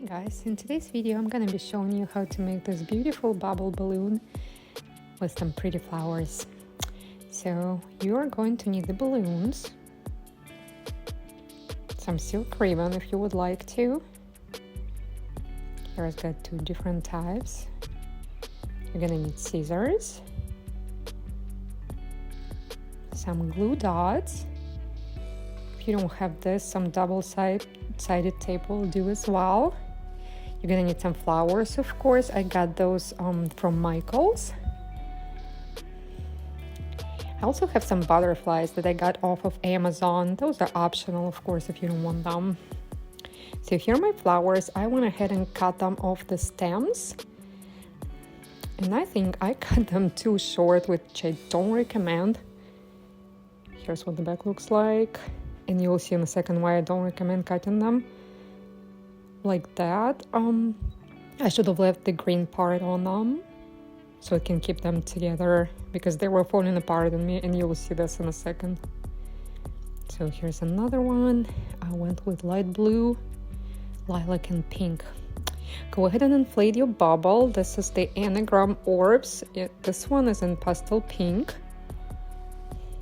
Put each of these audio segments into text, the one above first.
Guys, in today's video I'm gonna be showing you how to make this beautiful bubble balloon with some pretty flowers. So you are going to need the balloons, some silk ribbon if you would like to. Here's got two different types. You're gonna need scissors, some glue dots. If you don't have this, some double-sided tape will do as well. You're gonna need some flowers, of course. I got those from Michael's. I also have some butterflies that I got off of Amazon. Those are optional, of course, if you don't want them. So here are my flowers. I went ahead and cut them off the stems. And I think I cut them too short, which I don't recommend. Here's what the back looks like. And you'll see in a second why I don't recommend cutting them like that. I should have left the green part on them so I can keep them together because they were falling apart on me, and you will see this in a second. So here's another one. I went with light blue, lilac, and pink. Go ahead and inflate your bubble. This is the Anagram orbs. This one is in pastel pink.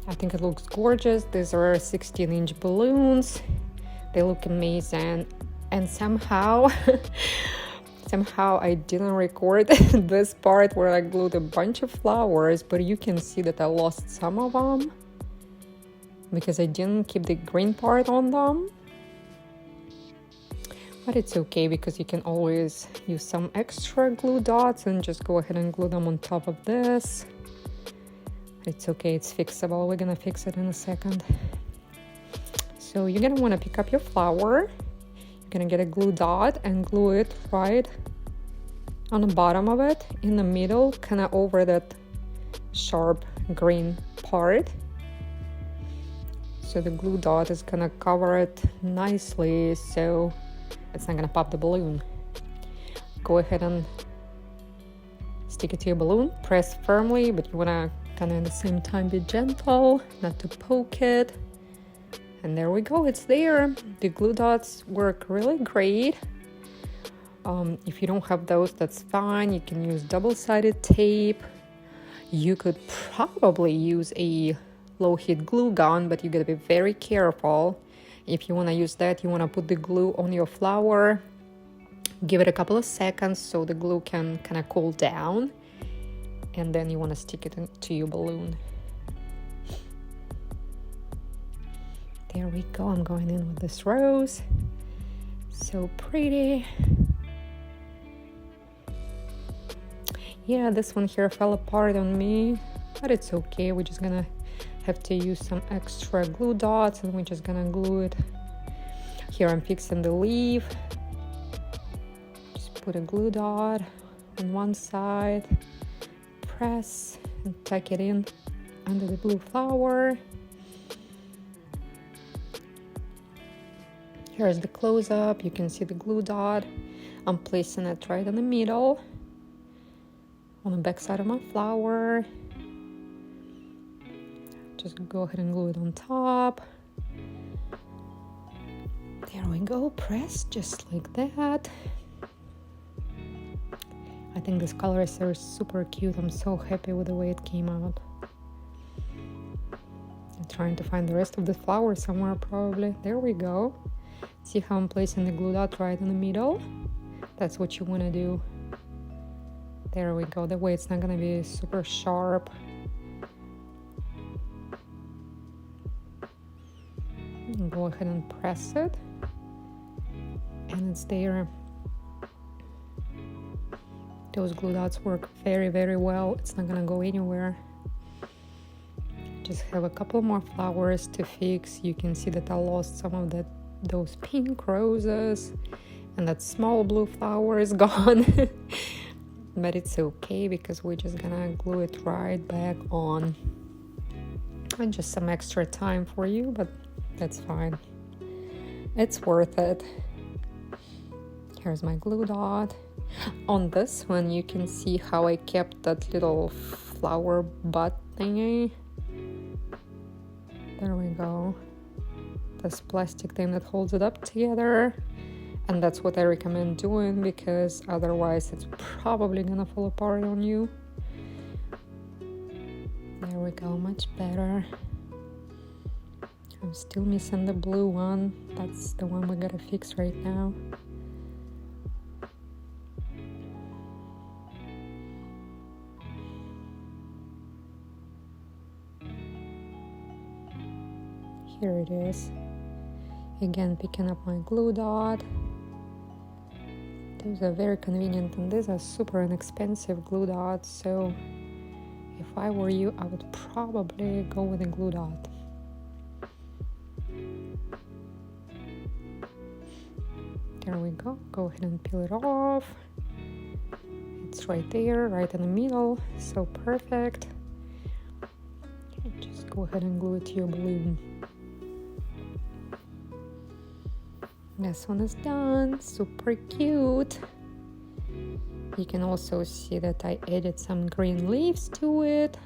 I think it looks gorgeous. These are 16-inch balloons. They look amazing. And somehow I didn't record this part where I glued a bunch of flowers, but you can see that I lost some of them because I didn't keep the green part on them. But it's okay because you can always use some extra glue dots and just go ahead and glue them on top of this. It's okay, it's fixable. We're gonna fix it in a second. So you're gonna wanna pick up your flower. You're gonna get a glue dot and glue it right on the bottom of it, in the middle, kind of over that sharp green part. So the glue dot is gonna cover it nicely so it's not gonna pop the balloon. Go ahead and stick it to your balloon. Press firmly, but you wanna kind of at the same time be gentle, not to poke it. And there we go, it's there. The glue dots work really great. If you don't have those, that's fine. You can use double-sided tape. You could probably use a low-heat glue gun, but you gotta be very careful. If you wanna use that, you wanna put the glue on your flower. Give it a couple of seconds so the glue can kind of cool down. And then you wanna stick it to your balloon. There we go, I'm going in with this rose. So pretty. Yeah, this one here fell apart on me, but it's okay. We're just gonna have to use some extra glue dots and we're just gonna glue it. Here I'm fixing the leaf. Just put a glue dot on one side, press and tuck it in under the blue flower. Here's the close-up. You can see the glue dot. I'm placing it right in the middle on the back side of my flower. Just go ahead and glue it on top. There we go. Press just like that. I think this color is super cute. I'm so happy with the way it came out. I'm trying to find the rest of the flower somewhere probably. There we go. See how I'm placing the glue dot right in the middle? That's what you want to do. There we go. That way it's not going to be super sharp. And go ahead and press it. And it's there. Those glue dots work very, very well. It's not going to go anywhere. Just have a couple more flowers to fix. You can see that I lost some of those pink roses, and that small blue flower is gone. But it's okay because we're just gonna glue it right back on. And just some extra time for you, but that's fine. It's worth it. Here's my glue dot. On this one you can see how I kept that little flower bud thingy. There we go. This plastic thing that holds it up together. And that's what I recommend doing, because otherwise it's probably gonna fall apart on you. There we go, much better. I'm still missing the blue one. That's the one we gotta fix right now. Here it is. Again, picking up my glue dot. Those are very convenient, and these are super inexpensive glue dots, so if I were you, I would probably go with a glue dot. There we go. Go ahead and peel it off. It's right there, right in the middle, so perfect. Just go ahead and glue it to your balloon. This one is done, super cute. You can also see that I added some green leaves to it,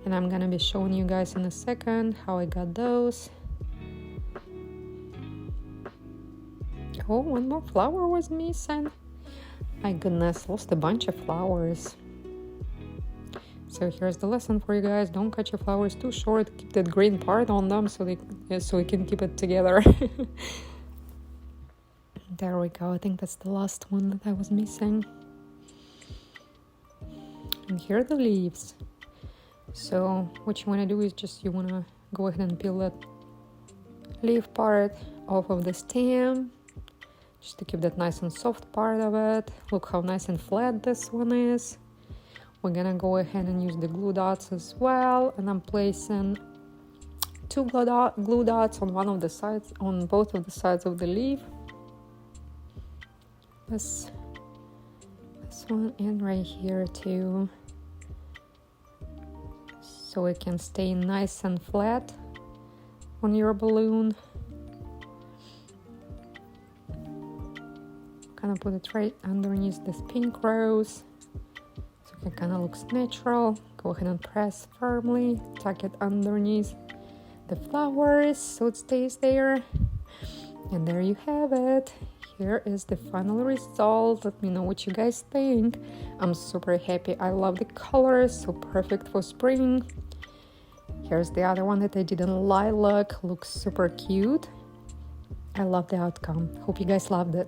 and I'm gonna be showing you guys in a second how I got those. Oh, one more flower was missing. My goodness, lost a bunch of flowers. So here's the lesson for you guys: don't cut your flowers too short. Keep that green part on them so you can keep it together. There we go. I think that's the last one that I was missing. And here are the leaves. So what you want to do is you want to go ahead and peel that leaf part off of the stem, just to keep that nice and soft part of it. Look how nice and flat this one is. We're gonna go ahead and use the glue dots as well, and I'm placing 2 glue dots on one of the sides, on both of the sides of the leaf. This one, and right here too, so it can stay nice and flat on your balloon. Kind of put it right underneath this pink rose, so it kind of looks natural. Go ahead and press firmly, tuck it underneath the flowers so it stays there. And there you have it. Here is the final result. Let me know what you guys think. I'm super happy. I love the colors, so perfect for spring. Here's the other one that I did in lilac. Looks super cute. I love the outcome. Hope you guys loved it.